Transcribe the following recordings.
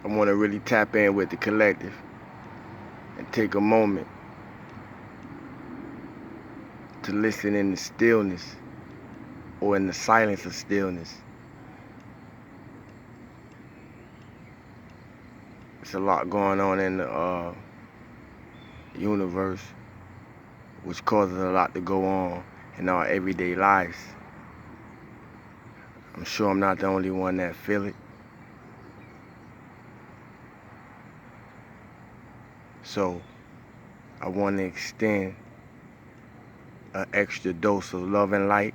I want to really tap in with the collective and take a moment to listen in the stillness or in the silence of stillness. There's a lot going on in the universe, which causes a lot to go on in our everyday lives. I'm sure I'm not the only one that feel it. So I want to extend an extra dose of love and light,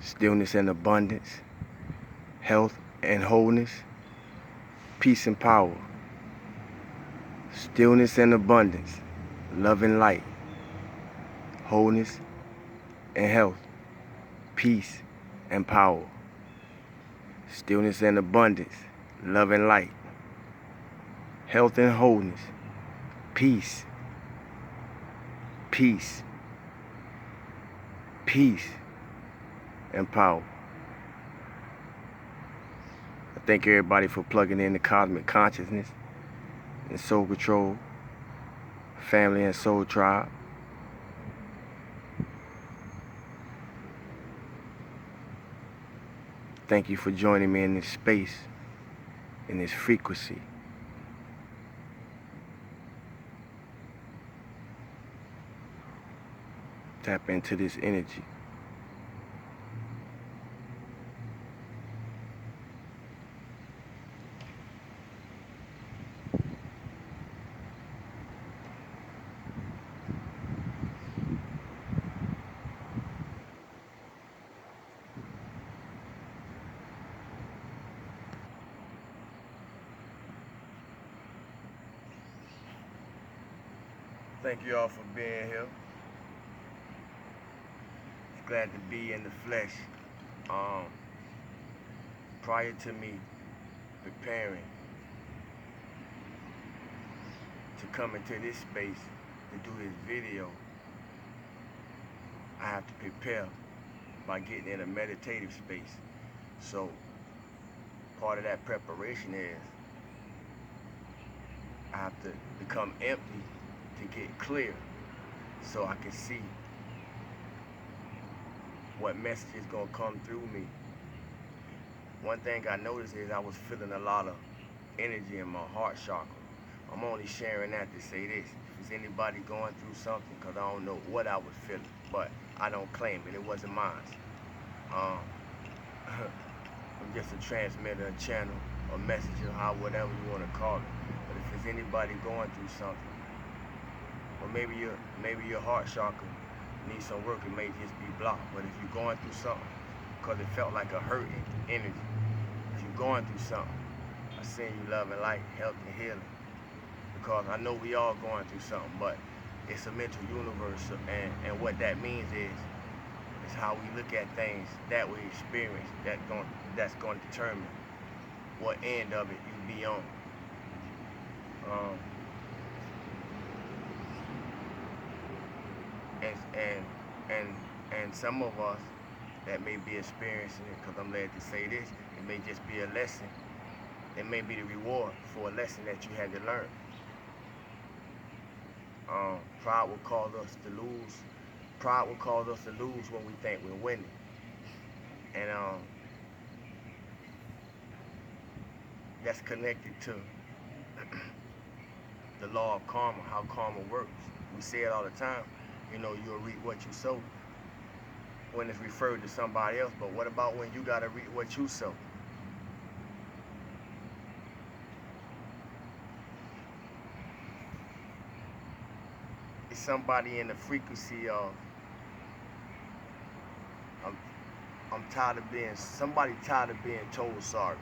stillness and abundance, health and wholeness, peace and power, stillness and abundance, love and light, wholeness and health, peace and power, stillness and abundance, love and light, health and wholeness, peace, peace, peace, and power. I thank everybody for plugging in the cosmic consciousness and soul control, family and soul tribe. Thank you for joining me in this space, in this frequency. Tap into this energy. Thank you all for being here. Glad to be in the flesh. Prior to me preparing to come into this space to do this video, I have to prepare by getting in a meditative space. So part of that preparation is I have to become empty to get clear so I can see what message is going to come through me. One thing I noticed is I was feeling a lot of energy in my heart chakra. I'm only sharing that to say this. If there's anybody going through something, because I don't know what I was feeling, but I don't claim it. It wasn't mine. I'm just a transmitter, a channel, a messenger, whatever you want to call it. But if there's anybody going through something, or maybe your heart chakra needs some work, it may just be blocked. But if you're going through something, because it felt like a hurting energy, if you're going through something, I send you love and light, health and healing. Because I know we all going through something, but it's a mental universe, and what that means is how we look at things that we experience, that's going to determine what end of it you be on. And some of us that may be experiencing it, because I'm led to say this, it may just be a lesson. It may be the reward for a lesson that you had to learn. Pride will cause us to lose. Pride will cause us to lose when we think we're winning. And that's connected to the law of karma, how karma works. We say it all the time. You know, you'll reap what you sow when it's referred to somebody else. But what about when you gotta reap what you sow? It's somebody in the frequency of I'm tired of being, somebody tired of being told sorry.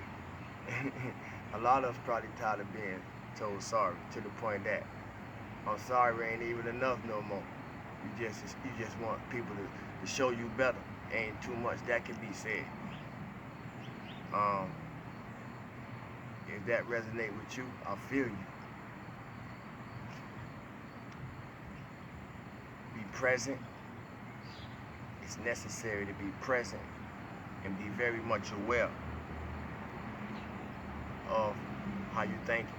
A lot of us probably tired of being told sorry, to the point that I'm sorry ain't even enough no more. You just want people to show you better. Ain't too much that can be said. If that resonate with you, I feel you. Be present. It's necessary to be present and be very much aware of How you thinking?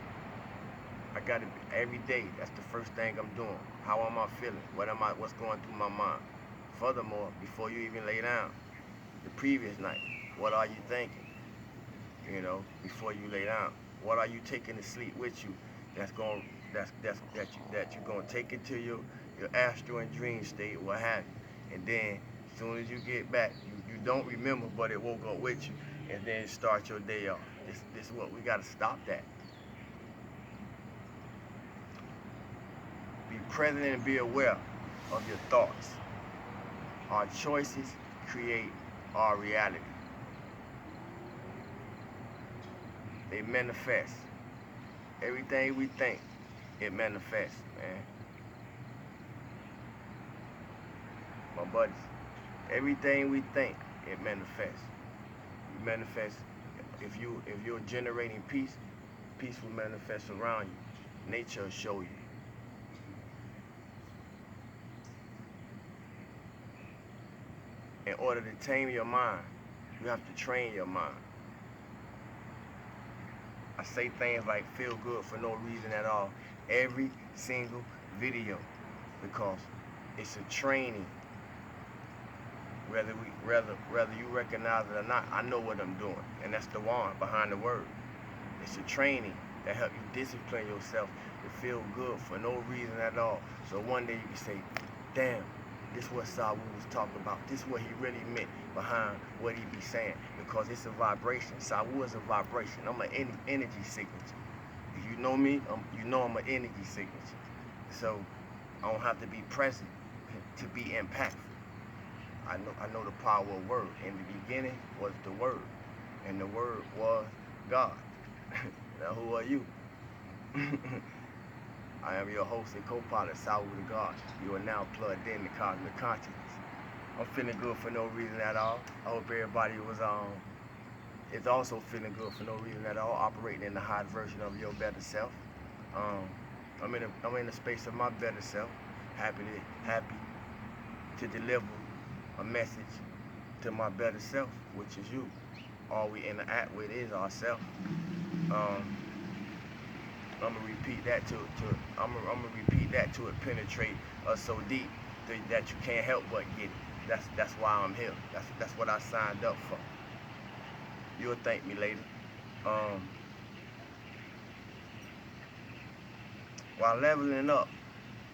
I gotta every day. That's the first thing I'm doing. How am I feeling? What's going through my mind? Furthermore, before you even lay down, the previous night, what are you thinking? You know, before you lay down, what are you taking to sleep with you? That you're gonna take it to your astral and dream state, what have you, and then as soon as you get back, you don't remember, but it woke up with you, and then start your day off. This is what we gotta stop that. Be present and be aware of your thoughts. Our choices create our reality. They manifest. Everything we think, it manifests, man. My buddies, everything we think, it manifests. You manifest. If you're generating peace, peace will manifest around you. Nature will show you. In order to tame your mind, you have to train your mind. I say things like feel good for no reason at all every single video because it's a training. Whether you recognize it or not, I know what I'm doing, and that's the wand behind the word. It's a training that helps you discipline yourself to feel good for no reason at all. So one day you can say, damn, this is what Sawu was talking about. This is what he really meant behind what he be saying. Because it's a vibration. Sawu is a vibration. I'm an energy signature. If you know me, you know I'm an energy signature. So I don't have to be present to be impactful. I know the power of word. In the beginning was the word. And the word was God. Now who are you? I am your host and co-pilot, Sawu the God. You are now plugged in to cosmic consciousness. I'm feeling good for no reason at all. I hope everybody is also feeling good for no reason at all, operating in the high version of your better self. I'm in the space of my better self, happy to deliver a message to my better self, which is you. All we interact with is ourself. I'm gonna repeat that to it penetrate us so deep that you can't help but get it. That's why I'm here. That's what I signed up for. You'll thank me later. While leveling up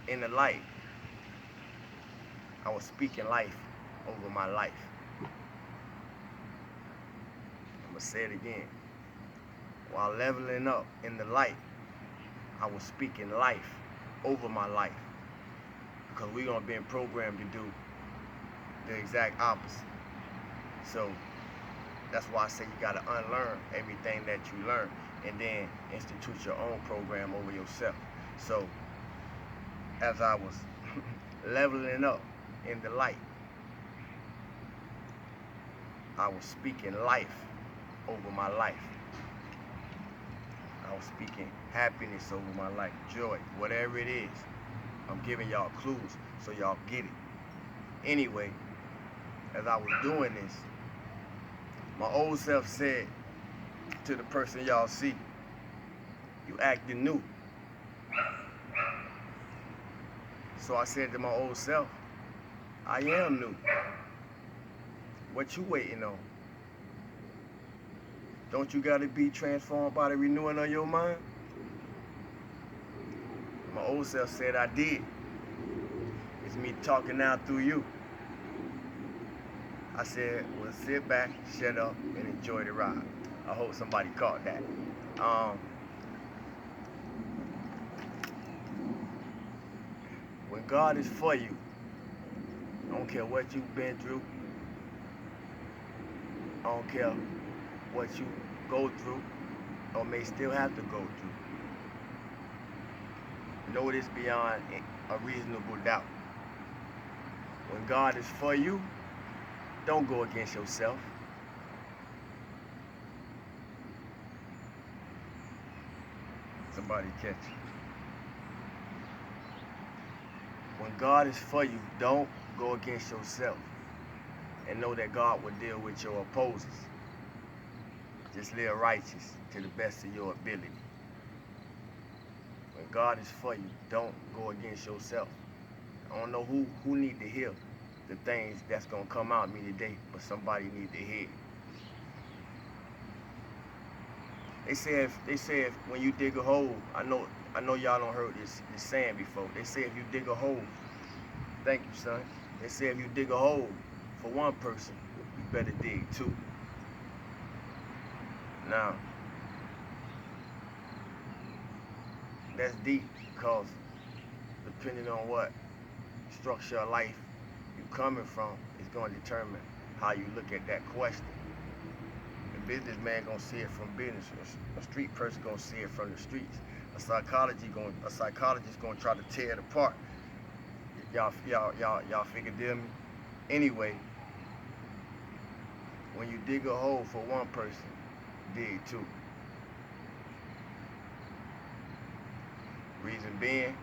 in the light, I was speaking life over my life. I'm gonna say it again. While leveling up in the light, I was speaking life over my life. Because we're gonna be programmed to do the exact opposite. So that's why I say you gotta unlearn everything that you learn and then institute your own program over yourself. So as I was leveling up in the light, I was speaking life over my life. I was speaking happiness over my life, joy, whatever it is. I'm giving y'all clues so y'all get it. Anyway, as I was doing this, my old self said to the person y'all see, you acting new. So I said to my old self, I am new. What you waiting on? Don't you gotta be transformed by the renewing of your mind? My old self said I did. It's me talking now through you. I said, well, sit back, shut up, and enjoy the ride. I hope somebody caught that. When God is for you, I don't care what you've been through. I don't care what you go through or may still have to go through. Know this beyond a reasonable doubt. When God is for you, don't go against yourself. Somebody catch it. When God is for you, don't go against yourself. And know that God will deal with your opposers. Just live righteous to the best of your ability. God is for you. Don't go against yourself. I don't know who need to hear the things that's gonna come out of me today, but somebody need to hear it. They say if when you dig a hole, I know y'all don't heard this saying before. They say if you dig a hole, thank you, son. They say if you dig a hole for one person, you better dig two. Now, that's deep because depending on what structure of life you coming from, it's going to determine how you look at that question. The businessman gonna see it from business. A street person gonna see it from the streets. A psychologist gonna try to tear it apart. Y'all figure them. Anyway, when you dig a hole for one person, dig two. Reason being,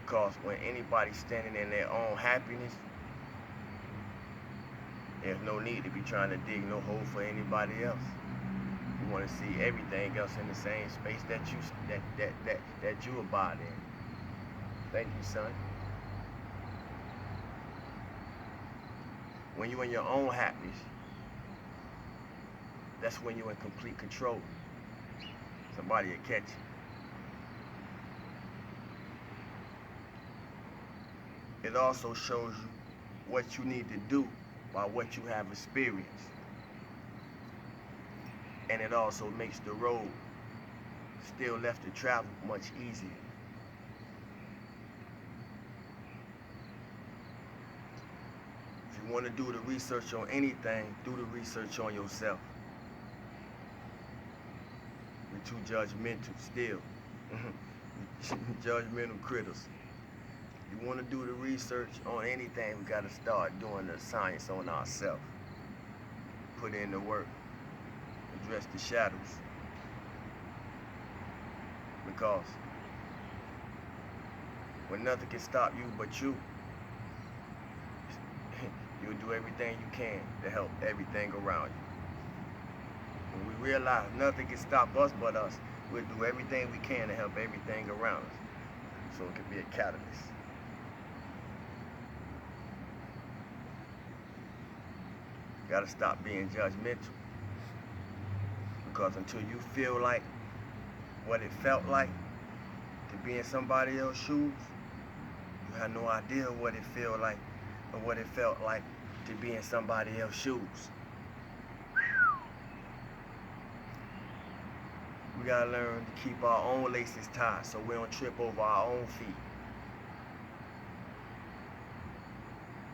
because when anybody's standing in their own happiness, there's no need to be trying to dig no hole for anybody else. You want to see everything else in the same space that you abide in. Thank you, son. When you're in your own happiness, that's when you're in complete control. Somebody will catch you. It also shows you what you need to do by what you have experienced. And it also makes the road still left to travel much easier. If you want to do the research on anything, do the research on yourself. We're too judgmental still. Judgmental critters. You want to do the research on anything, we got to start doing the science on ourselves. Put in the work. Address the shadows. Because when nothing can stop you but you, you'll do everything you can to help everything around you. When we realize nothing can stop us but us, we'll do everything we can to help everything around us. So it can be a catalyst. Gotta stop being judgmental. Because until you feel like what it felt like to be in somebody else's shoes, you have no idea what it felt like or what it felt like to be in somebody else's shoes. We gotta learn to keep our own laces tied so we don't trip over our own feet.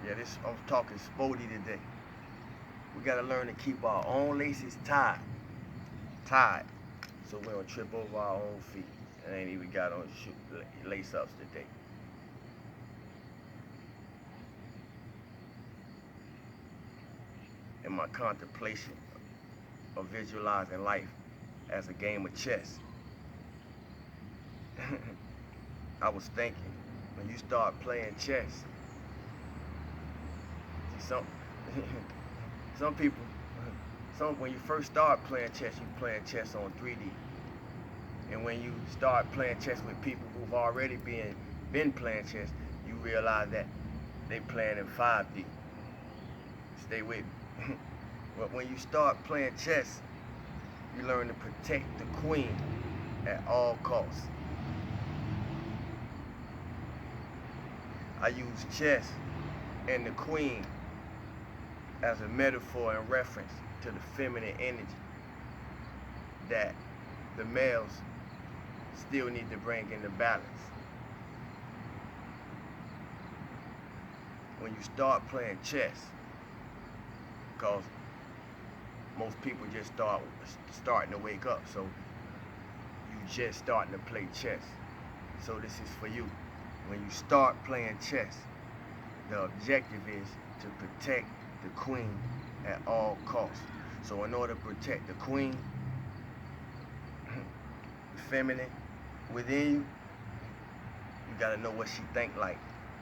Yeah, I'm talking sporty today. We gotta learn to keep our own laces tied, so we don't trip over our own feet. And ain't even got on lace ups today. In my contemplation of visualizing life as a game of chess, I was thinking, when you start playing chess, some people, when you first start playing chess, you playing chess on 3D. And when you start playing chess with people who've already been playing chess, you realize that they playing in 5D. Stay with me. But when you start playing chess, you learn to protect the queen at all costs. I use chess and the queen as a metaphor and reference to the feminine energy that the males still need to bring into balance. When you start playing chess, because most people just starting to wake up, so you just starting to play chess. So this is for you. When you start playing chess, the objective is to protect the queen at all costs. So in order to protect the queen, the feminine within you, you gotta know what she think like.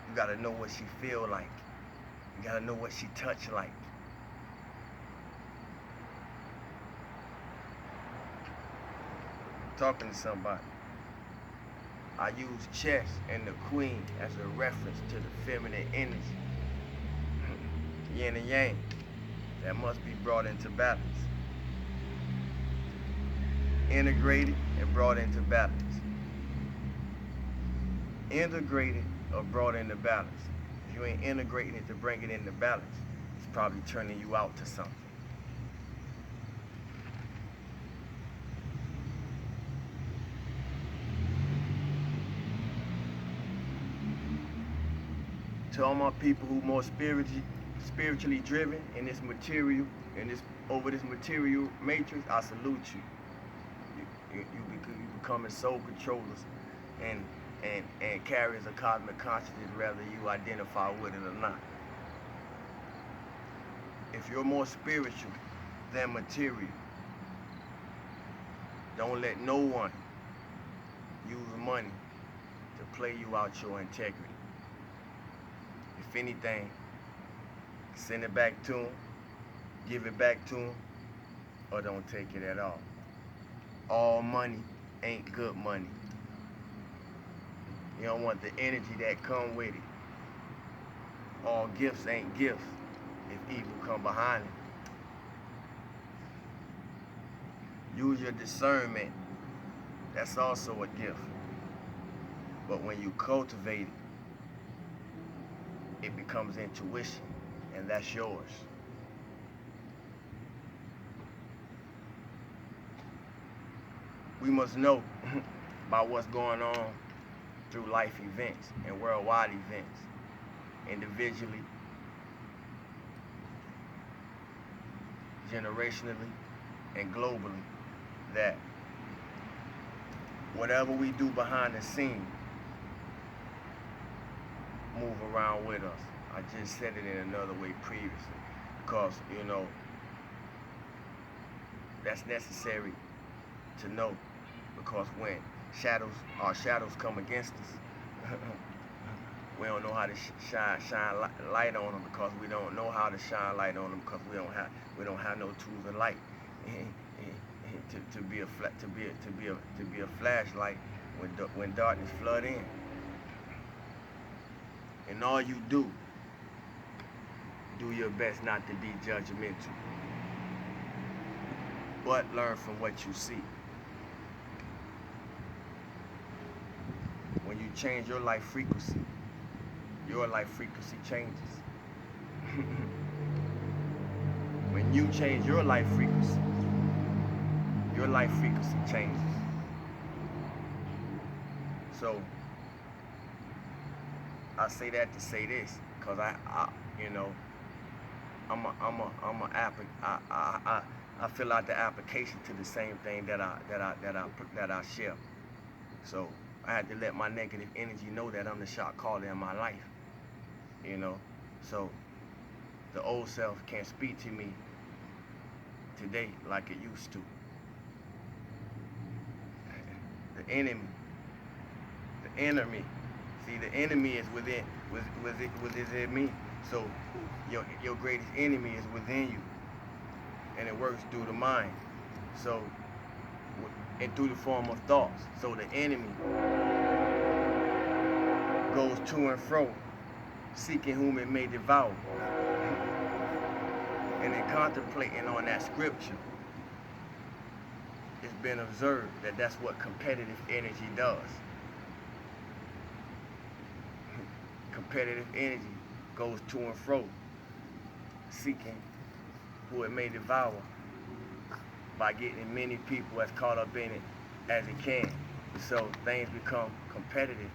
You gotta know what she feel like. You gotta know what she touch like. talking to somebody. I use chess and the queen as a reference to the feminine energy, yin and yang, that must be brought into balance. Integrated and brought into balance. Integrated or brought into balance. If you ain't integrating it to bring it into balance, it's probably turning you out to something. To all my people who more spiritually driven in this material, over this material matrix, I salute you. You becoming soul controllers and carriers of cosmic consciousness, whether you identify with it or not. If you're more spiritual than material, don't let no one use money to play you out your integrity. If anything, send it back to them, give it back to them, or don't take it at all. All money ain't good money. You don't want the energy that come with it. All gifts ain't gifts if evil come behind it. Use your discernment. That's also a gift. But when you cultivate it, it becomes intuition, and that's yours. We must know about what's going on through life events and worldwide events, individually, generationally, and globally, that whatever we do behind the scene move around with us. I just said it in another way previously, because, you know, that's necessary to know, because when our shadows come against us, we don't know how to shine light on them, because we don't know how to shine light on them, because we don't have no tools of light to be a flashlight when darkness flood in. And all you do your best not to be judgmental, but learn from what you see. When you change your life frequency changes. When you change your life frequency changes. So I say that to say this, because I fill out the application to the same thing that I share. So I had to let my negative energy know that I'm the shot caller in my life. You know, so the old self can't speak to me today like it used to. The enemy. See, the enemy is within me. So your greatest enemy is within you, and it works through the mind. So, and through the form of thoughts. So the enemy goes to and fro, seeking whom it may devour. And in contemplating on that scripture, it's been observed that that's what competitive energy does. Competitive energy goes to and fro, seeking who it may devour by getting many people as caught up in it as it can. So things become competitive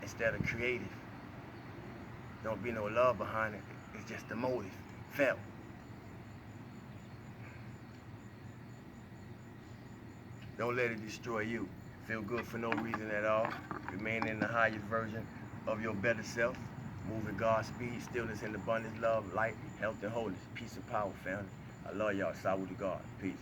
instead of creative. Don't be no love behind it. It's just the motive felt. Don't let it destroy you. Feel good for no reason at all. Remain in the highest version of your better self. Move at God's speed. Stillness and abundance, love, light, health, and wholeness. Peace and power, family. I love y'all. Salute to God. Peace.